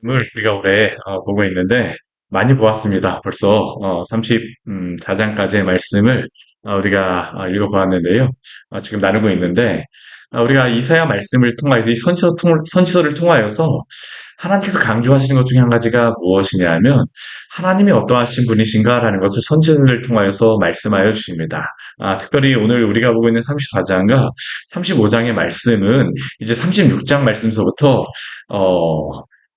을 우리가 올해 보고 있는데 많이 보았습니다. 벌써 34장까지의 말씀을 우리가 읽어보았는데요. 지금 나누고 있는데 우리가 이사야 말씀을 통하여서 이 선지서를 통하여서 하나님께서 강조하시는 것 중에 한 가지가 무엇이냐면 하나님이 어떠하신 분이신가라는 것을 선지서를 통하여서 말씀하여 주십니다. 특별히 오늘 우리가 보고 있는 34장과 35장의 말씀은 이제 36장 말씀서부터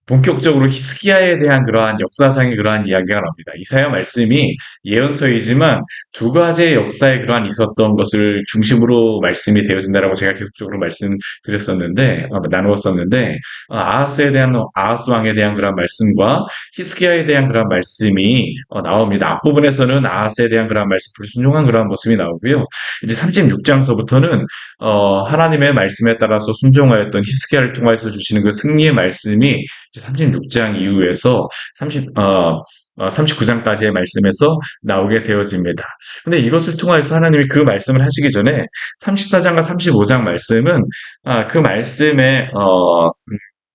본격적으로 히스기야에 대한 그러한 역사상의 그러한 이야기가 나옵니다. 이사야 말씀이 예언서이지만 두 가지의 역사에 그러한 있었던 것을 중심으로 말씀이 되어진다라고 제가 계속적으로 말씀드렸었는데, 나누었었는데, 아하스 왕에 대한 그러한 말씀과 히스기야에 대한 그러한 말씀이 나옵니다. 앞부분에서는 아하스에 대한 그러한 말씀, 불순종한 그러한 모습이 나오고요. 이제 36장서부터는 하나님의 말씀에 따라서 순종하였던 히스기야를 통해서 주시는 그 승리의 말씀이 36장 이후에서 39장까지의 말씀에서 나오게 되어집니다. 근데 이것을 통해서 하나님이 그 말씀을 하시기 전에 34장과 35장 말씀은 그 말씀에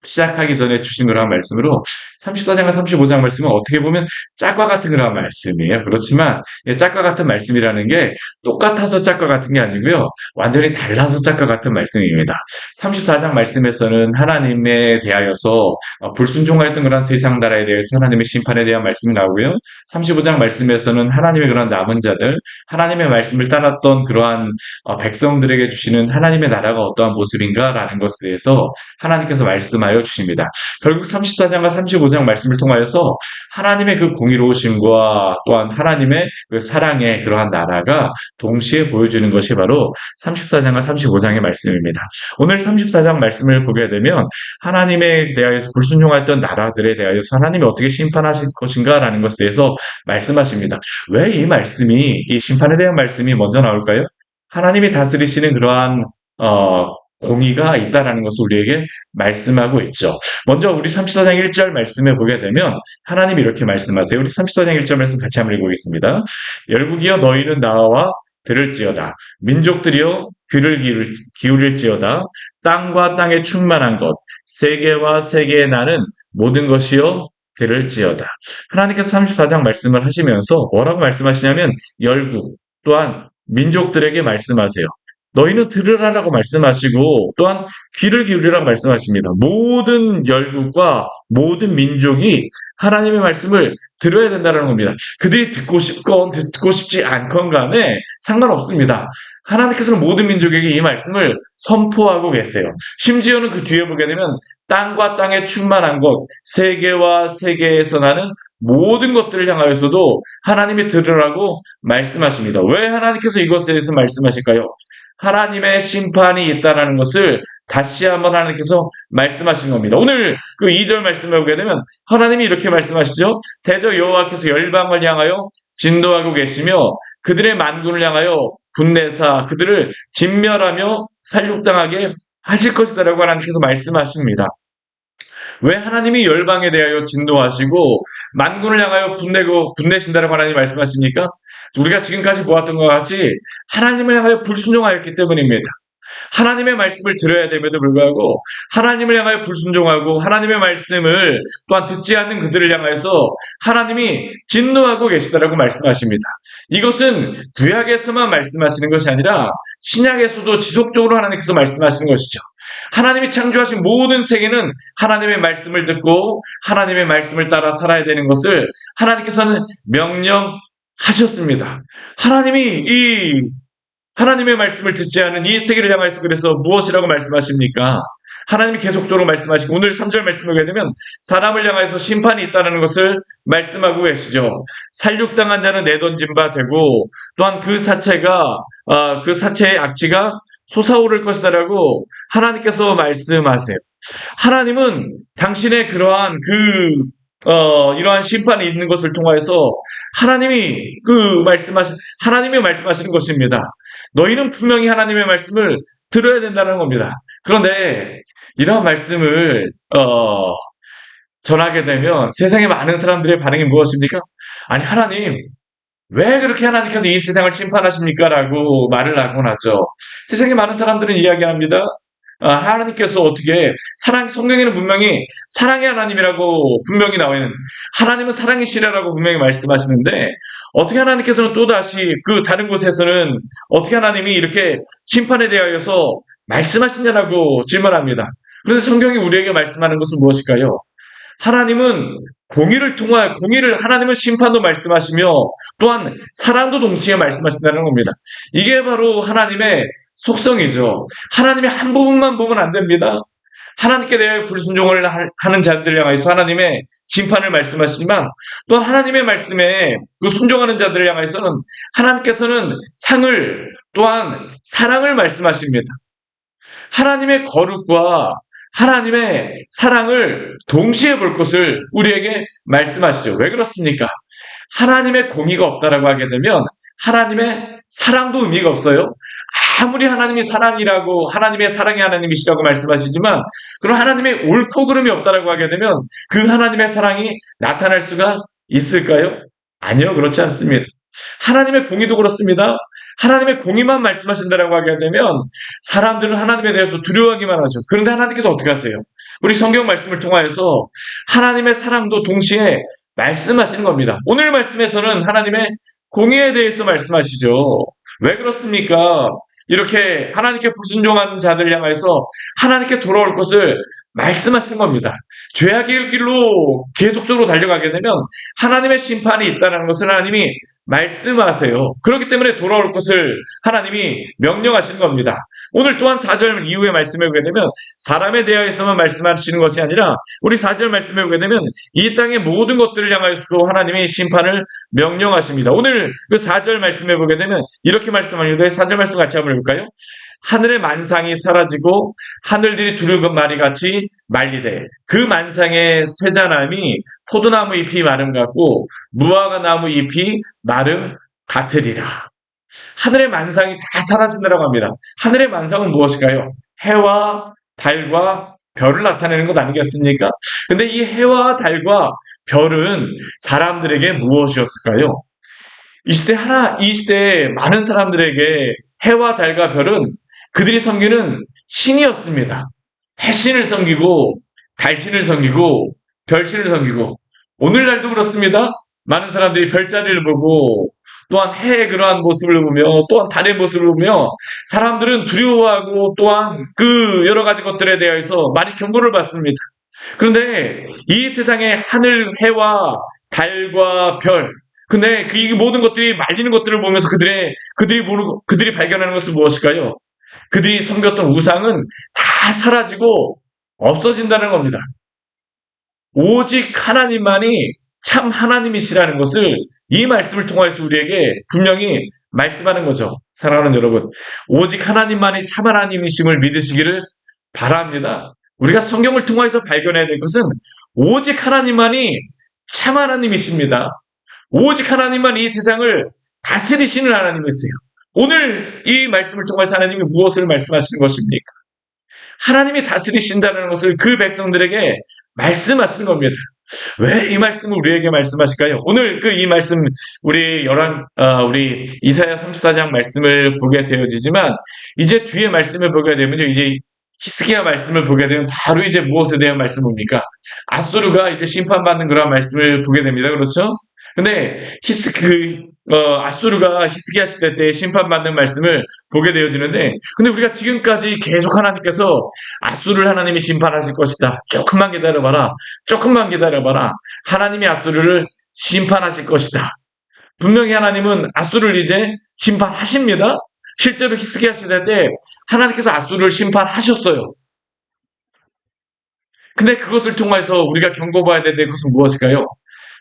시작하기 전에 주신 그런 말씀으로 34장과 35장 말씀은 어떻게 보면 짝과 같은 그런 말씀이에요. 그렇지만 짝과 같은 말씀이라는 게 똑같아서 짝과 같은 게 아니고요. 완전히 달라서 짝과 같은 말씀입니다. 34장 말씀에서는 하나님에 대하여서 불순종하였던 그런 세상 나라에 대해서 하나님의 심판에 대한 말씀이 나오고요. 35장 말씀에서는 하나님의 그런 남은 자들, 하나님의 말씀을 따랐던 그러한 백성들에게 주시는 하나님의 나라가 어떠한 모습인가라는 것에 대해서 하나님께서 말씀하여 주십니다. 결국 34장과 35장 말씀을 통하여서 하나님의 그 공의로우심과 또한 하나님의 그 사랑의 그러한 나라가 동시에 보여주는 것이 바로 34장과 35장의 말씀입니다. 오늘 34장 말씀을 보게 되면 하나님에 대하여서 불순종하였던 나라들에 대하여서 하나님이 어떻게 심판하실 것인가라는 것에 대해서 말씀하십니다. 왜 이 말씀이, 이 심판에 대한 말씀이 먼저 나올까요? 하나님이 다스리시는 그러한 공의가 있다라는 것을 우리에게 말씀하고 있죠. 먼저 우리 34장 1절 말씀에 보게 되면 하나님이 이렇게 말씀하세요. 우리 34장 1절 말씀 같이 한번 읽어보겠습니다. 열국이여 너희는 나와 들을지어다. 민족들이여 귀를 기울일지어다. 땅과 땅에 충만한 것, 세계와 세계에 나는 모든 것이여 들을지어다. 하나님께서 34장 말씀을 하시면서 뭐라고 말씀하시냐면 열국 또한 민족들에게 말씀하세요. 너희는 들으라라고 말씀하시고 또한 귀를 기울이라고 말씀하십니다. 모든 열국과 모든 민족이 하나님의 말씀을 들어야 된다는 겁니다. 그들이 듣고 싶건 듣고 싶지 않건 간에 상관없습니다. 하나님께서는 모든 민족에게 이 말씀을 선포하고 계세요. 심지어는 그 뒤에 보게 되면 땅과 땅에 충만한 것, 세계와 세계에서 나는 모든 것들을 향하여서도 하나님이 들으라고 말씀하십니다. 왜 하나님께서 이것에 대해서 말씀하실까요? 하나님의 심판이 있다는 것을 다시 한번 하나님께서 말씀하신 겁니다. 오늘 그 2절 말씀을 보게 되면 하나님이 이렇게 말씀하시죠. 대저 여호와께서 열방을 향하여 진노하고 계시며 그들의 만군을 향하여 분내사 그들을 진멸하며 살육당하게 하실 것이다라고 하나님께서 말씀하십니다. 왜 하나님이 열방에 대하여 진노하시고 만군을 향하여 분내신다라고 하나님이 말씀하십니까? 우리가 지금까지 보았던 것 같이 하나님을 향하여 불순종하였기 때문입니다. 하나님의 말씀을 들어야 됨에도 불구하고 하나님을 향하여 불순종하고 하나님의 말씀을 또한 듣지 않는 그들을 향해서 하나님이 진노하고 계시다라고 말씀하십니다. 이것은 구약에서만 말씀하시는 것이 아니라 신약에서도 지속적으로 하나님께서 말씀하시는 것이죠. 하나님이 창조하신 모든 세계는 하나님의 말씀을 듣고 하나님의 말씀을 따라 살아야 되는 것을 하나님께서는 명령하셨습니다. 하나님의 말씀을 듣지 않은 이 세계를 향해서 그래서 무엇이라고 말씀하십니까? 하나님이 계속적으로 말씀하시고 오늘 3절 말씀을 보게 되면 사람을 향해서 심판이 있다는 것을 말씀하고 계시죠. 살육당한 자는 내던진 바 되고 또한 그 사체의 악취가 솟아오를 것이다라고 하나님께서 말씀하세요. 하나님은 당신의 그러한 이러한 심판이 있는 것을 통하여서 하나님이 말씀하시는 것입니다. 너희는 분명히 하나님의 말씀을 들어야 된다는 겁니다. 그런데 이러한 말씀을 전하게 되면 세상의 많은 사람들의 반응이 무엇입니까? 아니 하나님 왜 그렇게 하나님께서 이 세상을 심판하십니까? 라고 말을 하곤 하죠. 세상의 많은 사람들은 이야기합니다. 하나님께서 어떻게 성경에는 분명히 사랑의 하나님이라고 분명히 나와 있는, 하나님은 사랑이시라고 분명히 말씀하시는데, 어떻게 하나님께서는 또다시 그 다른 곳에서는 어떻게 하나님이 이렇게 심판에 대하여서 말씀하시냐라고 질문합니다. 그런데 성경이 우리에게 말씀하는 것은 무엇일까요? 하나님은 하나님은 심판도 말씀하시며 또한 사랑도 동시에 말씀하신다는 겁니다. 이게 바로 하나님의 속성이죠. 하나님의 한 부분만 보면 안 됩니다. 하나님께 대해 불순종을 하는 자들을 향해서 하나님의 심판을 말씀하시지만, 또한 하나님의 말씀에 그 순종하는 자들을 향해서는 하나님께서는 또한 사랑을 말씀하십니다. 하나님의 거룩과 하나님의 사랑을 동시에 볼 것을 우리에게 말씀하시죠. 왜 그렇습니까? 하나님의 공의가 없다라고 하게 되면 하나님의 사랑도 의미가 없어요. 아무리 하나님이 사랑이라고, 하나님의 사랑의 하나님이시라고 말씀하시지만, 그럼 하나님의 옳고 그름이 없다라고 하게 되면 그 하나님의 사랑이 나타날 수가 있을까요? 아니요, 그렇지 않습니다. 하나님의 공의도 그렇습니다. 하나님의 공의만 말씀하신다라고 하게 되면 사람들은 하나님에 대해서 두려워하기만 하죠. 그런데 하나님께서 어떻게 하세요? 우리 성경 말씀을 통하여서 하나님의 사랑도 동시에 말씀하시는 겁니다. 오늘 말씀에서는 하나님의 공의에 대해서 말씀하시죠. 왜 그렇습니까? 이렇게 하나님께 불순종하는 자들 향해서 하나님께 돌아올 것을 말씀하시는 겁니다. 죄악의 길로 계속적으로 달려가게 되면 하나님의 심판이 있다는 것을 하나님이 말씀하세요. 그렇기 때문에 돌아올 것을 하나님이 명령하시는 겁니다. 오늘 또한 4절 이후에 말씀해 보게 되면 사람에 대하여서만 말씀하시는 것이 아니라 우리 4절 말씀해 보게 되면 이 땅의 모든 것들을 향하여서도 하나님이 심판을 명령하십니다. 오늘 그 4절 말씀해 보게 되면 이렇게 말씀합니다. 4절 말씀 같이 한번 해볼까요? 하늘의 만상이 사라지고 하늘들이 두르건 마리같이 말리되 그 만상의 쇠자남이 포도나무 잎이 마름 같고 무화과 나무 잎이 마름 같으리라. 하늘의 만상이 다 사라진다고 합니다. 하늘의 만상은 무엇일까요? 해와 달과 별을 나타내는 것 아니겠습니까? 근데 이 해와 달과 별은 사람들에게 무엇이었을까요? 이 시대에 많은 사람들에게 해와 달과 별은 그들이 섬기는 신이었습니다. 해신을 섬기고 달신을 섬기고 별신을 섬기고, 오늘날도 그렇습니다. 많은 사람들이 별자리를 보고 또한 해의 그러한 모습을 보며 또한 달의 모습을 보며 사람들은 두려워하고 또한 그 여러 가지 것들에 대해서 많이 경고를 받습니다. 그런데 이 세상의 하늘, 해와 달과 별, 근데 그 모든 것들이 말리는 것들을 보면서 그들이 발견하는 것은 무엇일까요? 그들이 섬겼던 우상은 다 사라지고 없어진다는 겁니다. 오직 하나님만이 참 하나님이시라는 것을 이 말씀을 통해서 우리에게 분명히 말씀하는 거죠. 사랑하는 여러분, 오직 하나님만이 참 하나님이심을 믿으시기를 바랍니다. 우리가 성경을 통해서 발견해야 될 것은 오직 하나님만이 참 하나님이십니다. 오직 하나님만 이 세상을 다스리시는 하나님이세요. 오늘 이 말씀을 통해서 하나님이 무엇을 말씀하시는 것입니까? 하나님이 다스리신다는 것을 그 백성들에게 말씀하시는 겁니다. 왜 이 말씀을 우리에게 말씀하실까요? 오늘 이 말씀, 우리 이사야 34장 말씀을 보게 되어지지만, 이제 뒤에 말씀을 보게 되면요, 이제 히스기야 말씀을 보게 되면 바로 이제 무엇에 대한 말씀입니까? 아수르가 이제 심판받는 그런 말씀을 보게 됩니다. 그렇죠? 근데 아수르가 히스기야 시대 때 심판받는 말씀을 보게 되어지는데, 근데 우리가 지금까지 계속 하나님께서 아수르를 하나님이 심판하실 것이다. 조금만 기다려봐라. 하나님이 아수르를 심판하실 것이다. 분명히 하나님은 아수르를 이제 심판하십니다. 실제로 히스기야 시대 때 하나님께서 아수르를 심판하셨어요. 근데 그것을 통해서 우리가 경고받아야 될 것은 무엇일까요?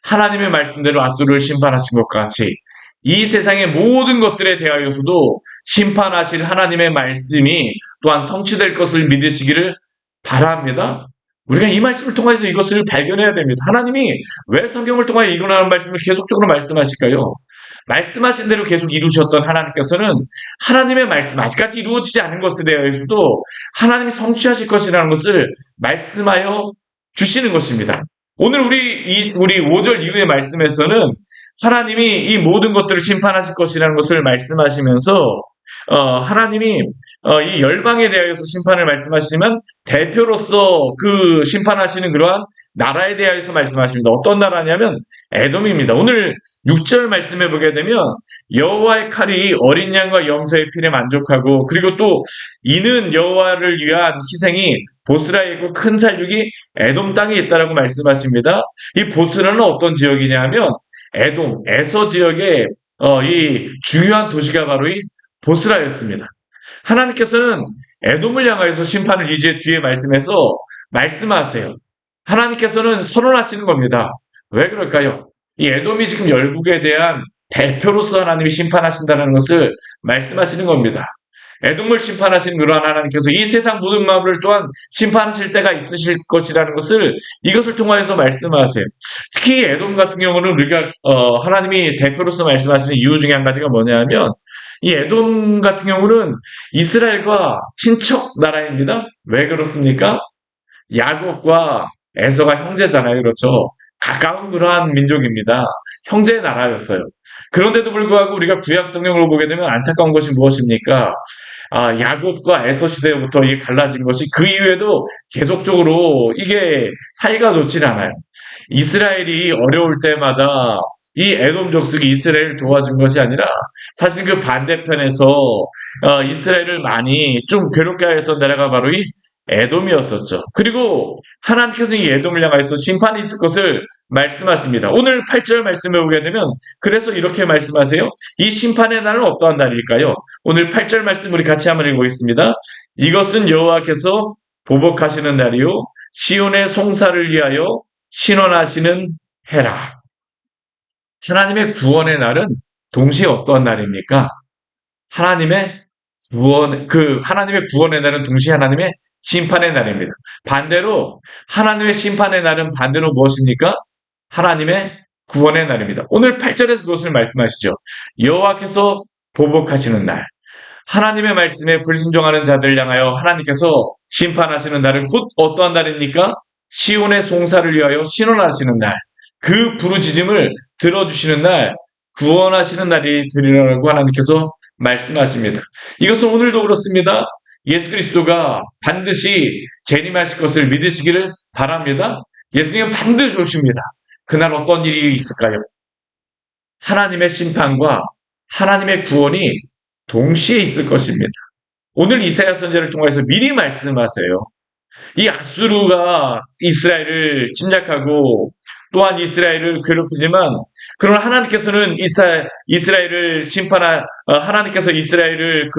하나님의 말씀대로 아수르를 심판하신 것 같이 이 세상의 모든 것들에 대하여서도 심판하실 하나님의 말씀이 또한 성취될 것을 믿으시기를 바랍니다. 우리가 이 말씀을 통해서 이것을 발견해야 됩니다. 하나님이 왜 성경을 통해 이루라는 말씀을 계속적으로 말씀하실까요? 말씀하신 대로 계속 이루셨던 하나님께서는 하나님의 말씀, 아직까지 이루어지지 않은 것에 대해서도 하나님이 성취하실 것이라는 것을 말씀하여 주시는 것입니다. 오늘 우리 5절 이후의 말씀에서는 하나님이 이 모든 것들을 심판하실 것이라는 것을 말씀하시면서 하나님이 이 열방에 대하여서 심판을 말씀하시지만 대표로서 그 심판하시는 그러한 나라에 대하여서 말씀하십니다. 어떤 나라냐면 에돔입니다. 오늘 6절 말씀해 보게 되면 여호와의 칼이 어린 양과 염소의 피에 만족하고, 그리고 또 이는 여호와를 위한 희생이 보스라에 있고 큰 살육이 에돔 땅에 있다라고 말씀하십니다. 이 보스라는 어떤 지역이냐면 에돔, 에서 지역의 이 중요한 도시가 바로 이 보스라였습니다. 하나님께서는 에돔을 향하여서 심판을 이제 뒤에 말씀해서 말씀하세요. 하나님께서는 선언하시는 겁니다. 왜 그럴까요? 이 에돔이 지금 열국에 대한 대표로서 하나님이 심판하신다는 것을 말씀하시는 겁니다. 에돔을 심판하신 그러한 하나님께서 이 세상 모든 마음을 또한 심판하실 때가 있으실 것이라는 것을 이것을 통하여서 말씀하세요. 특히 에돔 같은 경우는 우리가 하나님이 대표로서 말씀하시는 이유 중에 한 가지가 뭐냐면 이 에돔 같은 경우는 이스라엘과 친척 나라입니다. 왜 그렇습니까? 야곱과 에서가 형제잖아요. 그렇죠? 가까운 그러한 민족입니다. 형제의 나라였어요. 그런데도 불구하고 우리가 구약 성경을 보게 되면 안타까운 것이 무엇입니까? 야곱과 에서 시대부터 이게 갈라진 것이 그 이후에도 계속적으로 이게 사이가 좋진 않아요. 이스라엘이 어려울 때마다 이 에돔 족속이 이스라엘을 도와준 것이 아니라 사실 그 반대편에서 이스라엘을 많이 좀 괴롭게 하였던 나라가 바로 이 에돔이었었죠. 그리고 하나님께서는 이 에돔을 향하여서 심판이 있을 것을 말씀하십니다. 오늘 8절 말씀을 보게 되면 그래서 이렇게 말씀하세요. 이 심판의 날은 어떠한 날일까요? 오늘 8절 말씀 우리 같이 한번 읽어보겠습니다. 이것은 여호와께서 보복하시는 날이요 시온의 송사를 위하여 신원하시는 해라. 하나님의 구원의 날은 동시에 어떠한 날입니까? 하나님의 구원의 날은 동시에 하나님의 심판의 날입니다. 반대로 하나님의 심판의 날은 반대로 무엇입니까? 하나님의 구원의 날입니다. 오늘 8절에서 그것을 말씀하시죠. 여호와께서 보복하시는 날. 하나님의 말씀에 불순종하는 자들 향하여 하나님께서 심판하시는 날은 곧 어떠한 날입니까? 시온의 송사를 위하여 신원하시는 날. 그 부르짖음을 들어주시는 날, 구원하시는 날이 되리라고 하나님께서 말씀하십니다. 이것은 오늘도 그렇습니다. 예수 그리스도가 반드시 재림하실 것을 믿으시기를 바랍니다. 예수님은 반드시 오십니다. 그날 어떤 일이 있을까요? 하나님의 심판과 하나님의 구원이 동시에 있을 것입니다. 오늘 이사야 선지자를 통해서 미리 말씀하세요. 이 아수르가 이스라엘을 침략하고 또한 이스라엘을 괴롭히지만, 그러나 하나님께서는 이스라엘을 하나님께서 이스라엘을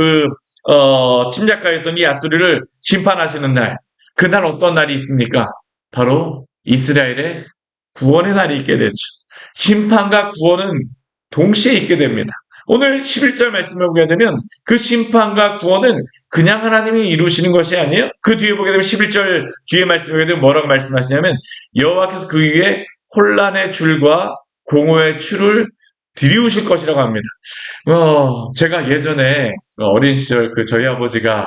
침략하였던 이 아수르를 심판하시는 날, 그날 어떤 날이 있습니까? 바로 이스라엘의 구원의 날이 있게 되죠. 심판과 구원은 동시에 있게 됩니다. 오늘 11절 말씀을 보게 되면 그 심판과 구원은 그냥 하나님이 이루시는 것이 아니에요. 그 뒤에 보게 되면 11절 뒤에 말씀을 보게 되면 뭐라고 말씀하시냐면 여호와께서 그 위에 혼란의 줄과 공허의 추를 들이우실 것이라고 합니다. 제가 예전에 어린 시절 저희 아버지가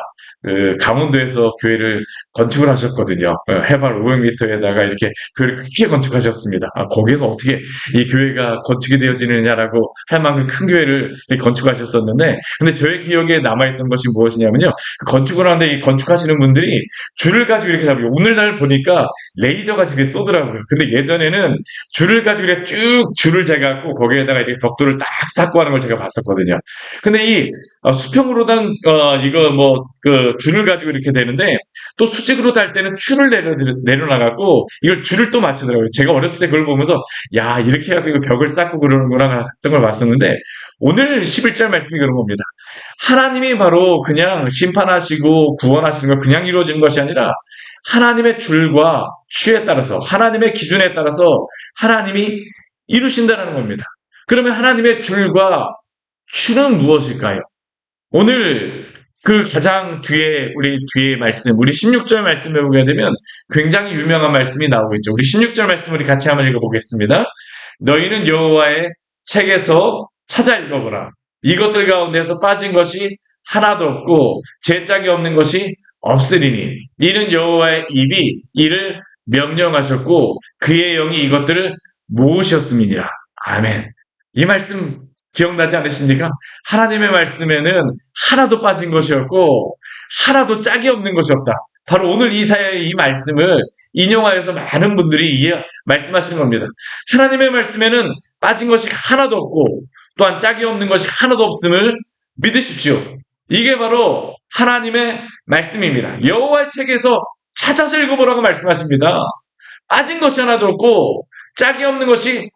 강원도에서 교회를 건축을 하셨거든요. 해발 500m에다가 이렇게 교회를 크게 건축하셨습니다. 거기에서 어떻게 이 교회가 건축이 되어지느냐라고 할 만큼 큰 교회를 건축하셨었는데, 근데 저의 기억에 남아있던 것이 무엇이냐면요. 건축을 하는데 이 건축하시는 분들이 줄을 가지고 이렇게 잡고, 오늘날 보니까 레이저가 집에 쏘더라고요. 근데 예전에는 줄을 가지고 이렇게 쭉 줄을 재갖고 거기에다가 이렇게 벽돌을 딱 쌓고 하는 걸 제가 봤었거든요. 근데 이 수평으로 단 줄을 가지고 이렇게 되는데, 또 수직으로 달 때는 줄을 내려놔갖고 이걸 줄을 또 맞추더라고요. 제가 어렸을 때 그걸 보면서 야, 이렇게 해갖고 이거 벽을 쌓고 그러는구나 했던 걸 봤었는데, 오늘 11절 말씀이 그런 겁니다. 하나님이 바로 그냥 심판하시고 구원하시는 거 그냥 이루어지는 것이 아니라 하나님의 줄과 추에 따라서, 하나님의 기준에 따라서 하나님이 이루신다는 겁니다. 그러면 하나님의 줄과 추는 무엇일까요? 오늘 가장 우리 뒤에 말씀, 우리 16절 말씀을 보게 되면 굉장히 유명한 말씀이 나오고 있죠. 우리 16절 말씀 우리 같이 한번 읽어보겠습니다. 너희는 여호와의 책에서 찾아 읽어보라. 이것들 가운데서 빠진 것이 하나도 없고 제짝이 없는 것이 없으리니 이는 여호와의 입이 이를 명령하셨고 그의 영이 이것들을 모으셨음이니라. 아멘. 이 말씀 기억나지 않으십니까? 하나님의 말씀에는 하나도 빠진 것이 없고 하나도 짝이 없는 것이 없다. 바로 오늘 이사야의 이 말씀을 인용하여서 많은 분들이 말씀하시는 겁니다. 하나님의 말씀에는 빠진 것이 하나도 없고 또한 짝이 없는 것이 하나도 없음을 믿으십시오. 이게 바로 하나님의 말씀입니다. 여호와의 책에서 찾아서 읽어보라고 말씀하십니다. 빠진 것이 하나도 없고 짝이 없는 것이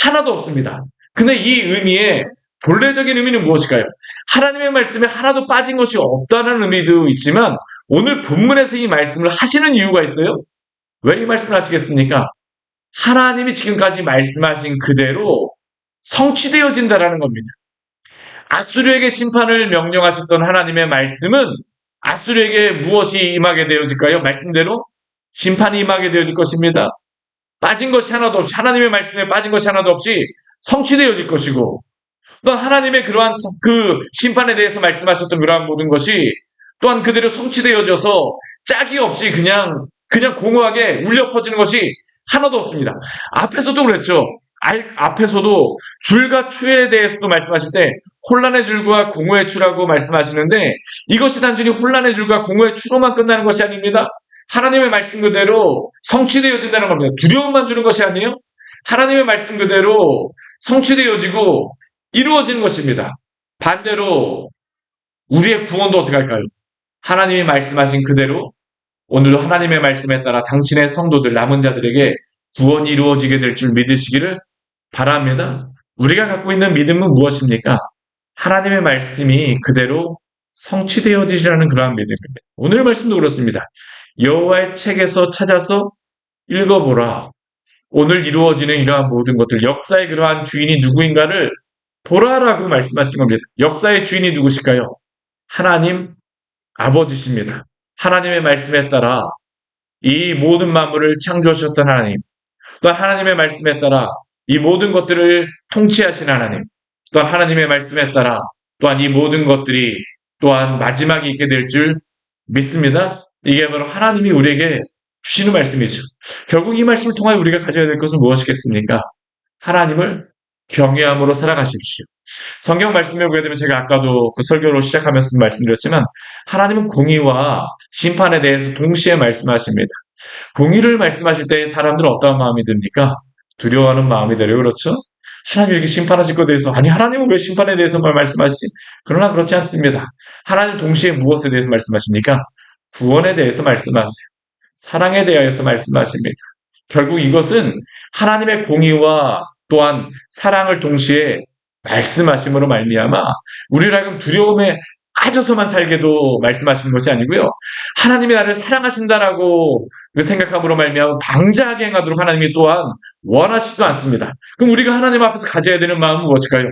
하나도 없습니다. 근데 이 의미의 본래적인 의미는 무엇일까요? 하나님의 말씀에 하나도 빠진 것이 없다는 의미도 있지만 오늘 본문에서 이 말씀을 하시는 이유가 있어요. 왜 이 말씀을 하시겠습니까? 하나님이 지금까지 말씀하신 그대로 성취되어진다라는 겁니다. 아수르에게 심판을 명령하셨던 하나님의 말씀은 아수르에게 무엇이 임하게 되어질까요? 말씀대로 심판이 임하게 되어질 것입니다. 빠진 것이 하나도 없이 하나님의 말씀에 빠진 것이 하나도 없이 성취되어질 것이고 또한 하나님의 그러한 그 심판에 대해서 말씀하셨던 그러한 모든 것이 또한 그대로 성취되어져서 짝이 없이 그냥 공허하게 울려 퍼지는 것이 하나도 없습니다. 앞에서도 그랬죠. 앞에서도 줄과 추에 대해서도 말씀하실 때 혼란의 줄과 공허의 추라고 말씀하시는데 이것이 단순히 혼란의 줄과 공허의 추로만 끝나는 것이 아닙니다. 하나님의 말씀 그대로 성취되어진다는 겁니다. 두려움만 주는 것이 아니에요. 하나님의 말씀 그대로 성취되어지고 이루어지는 것입니다. 반대로 우리의 구원도 어떻게 할까요? 하나님이 말씀하신 그대로 오늘도 하나님의 말씀에 따라 당신의 성도들 남은 자들에게 구원이 이루어지게 될 줄 믿으시기를 바랍니다. 우리가 갖고 있는 믿음은 무엇입니까? 하나님의 말씀이 그대로 성취되어지라는 그러한 믿음입니다. 오늘 말씀도 그렇습니다. 여호와의 책에서 찾아서 읽어보라. 오늘 이루어지는 이러한 모든 것들, 역사의 그러한 주인이 누구인가를 보라라고 말씀하신 겁니다. 역사의 주인이 누구실까요? 하나님 아버지십니다. 하나님의 말씀에 따라 이 모든 만물을 창조하셨던 하나님, 또한 하나님의 말씀에 따라 이 모든 것들을 통치하신 하나님, 또한 하나님의 말씀에 따라 또한 이 모든 것들이 또한 마지막이 있게 될 줄 믿습니다. 이게 바로 하나님이 우리에게 주시는 말씀이죠. 결국 이 말씀을 통하여 우리가 가져야 될 것은 무엇이겠습니까? 하나님을 경외함으로 살아가십시오. 성경 말씀을 보게 되면 제가 아까도 그 설교로 시작하면서 말씀드렸지만 하나님은 공의와 심판에 대해서 동시에 말씀하십니다. 공의를 말씀하실 때 사람들은 어떠한 마음이 듭니까? 두려워하는 마음이 들어요. 그렇죠? 하나님이 이렇게 심판하실 것에 대해서 아니 하나님은 왜 심판에 대해서만 말씀하시지? 그러나 그렇지 않습니다. 하나님 동시에 무엇에 대해서 말씀하십니까? 구원에 대해서 말씀하세요. 사랑에 대하여서 말씀하십니다. 결국 이것은 하나님의 공의와 또한 사랑을 동시에 말씀하심으로 말미암아 우리를 하여금 두려움에 빠져서만 살게도 말씀하시는 것이 아니고요. 하나님이 나를 사랑하신다라고 생각함으로 말미암아 방자하게 행하도록 하나님이 또한 원하시지도 않습니다. 그럼 우리가 하나님 앞에서 가져야 되는 마음은 무엇일까요?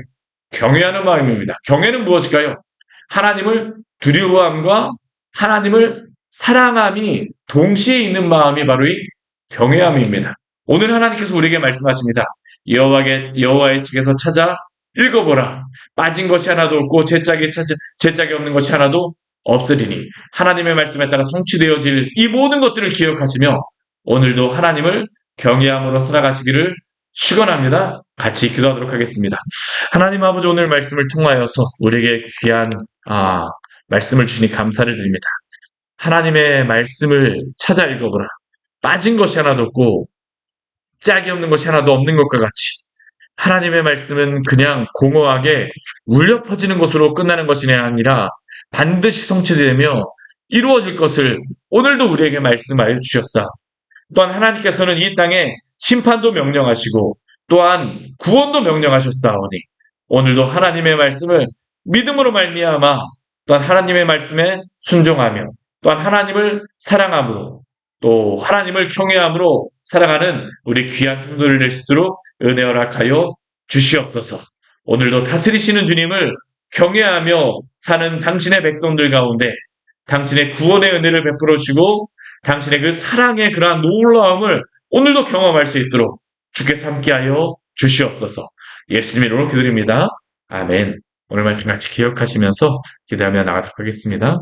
경외하는 마음입니다. 경외는 무엇일까요? 하나님을 두려워함과 하나님을 사랑함이 동시에 있는 마음이 바로 이 경외함입니다. 오늘 하나님께서 우리에게 말씀하십니다. 여호와의 책에서 찾아 읽어보라. 빠진 것이 하나도 없고 제짝이 없는 것이 하나도 없으리니 하나님의 말씀에 따라 성취되어질 이 모든 것들을 기억하시며 오늘도 하나님을 경외함으로 살아가시기를 축원합니다. 같이 기도하도록 하겠습니다. 하나님 아버지 오늘 말씀을 통하여서 우리에게 귀한 말씀을 주시니 감사를 드립니다. 하나님의 말씀을 찾아 읽어보라. 빠진 것이 하나도 없고 짝이 없는 것이 하나도 없는 것과 같이 하나님의 말씀은 그냥 공허하게 울려 퍼지는 것으로 끝나는 것이 아니라 반드시 성취되며 이루어질 것을 오늘도 우리에게 말씀하여 주셨사. 또한 하나님께서는 이 땅에 심판도 명령하시고 또한 구원도 명령하셨사오니 오늘도 하나님의 말씀을 믿음으로 말미암아 또한 하나님의 말씀에 순종하며 또한 하나님을 사랑함으로 또 하나님을 경외함으로 살아가는 우리 귀한 성도를 될 수 있도록 은혜 허락하여 주시옵소서. 오늘도 다스리시는 주님을 경외하며 사는 당신의 백성들 가운데 당신의 구원의 은혜를 베풀어 주시고 당신의 그 사랑의 그러한 놀라움을 오늘도 경험할 수 있도록 주께서 함께하여 주시옵소서. 예수님의 이름으로 기도드립니다. 아멘. 오늘 말씀 같이 기억하시면서 기도하며 나가도록 하겠습니다.